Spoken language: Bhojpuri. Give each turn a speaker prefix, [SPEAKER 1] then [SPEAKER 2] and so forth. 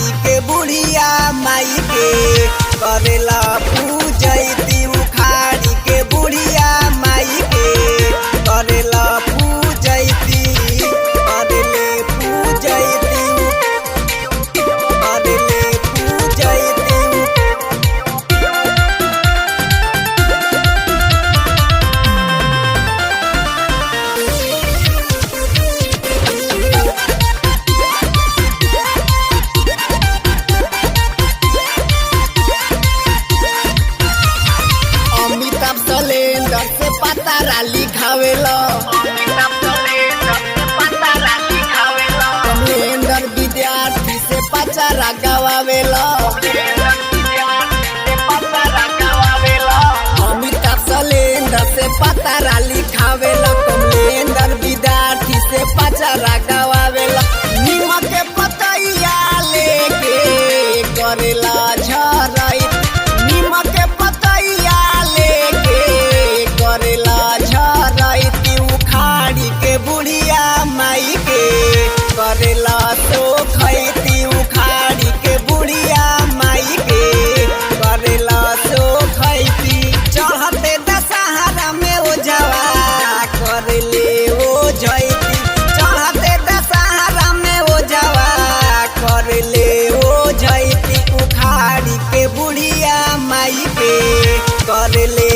[SPEAKER 1] उखाड़ी के बुढ़िया माई के करेला पूजैती उखाड़ी के बुढ़िया माई के करेला पूजैती करेले पूजैती करेले पूजैती। अमिताभ सलेंडर से पतारा लिखावेला कमलेंदर विद्यार्थी से पचारा गवावेला अमिताभ सलेंडर से पतारा लिखावेला कमलेंदर विद्यार्थी से पचारा गवावेला नीमक के पतैया लेके करेला झरई नीमक के पतैया लेके करेला झरई उखाड़ी के बुढ़िया माई के करेला तो खैती उखाड़ी के बुढ़िया माई के करेला तो खैती चढ़ते दशहरा में ओ जवा करले ओ जैती चढ़ते दशहरा में ओ जवा करले ओ जैती उखाड़ी के बुढ़िया माई के करले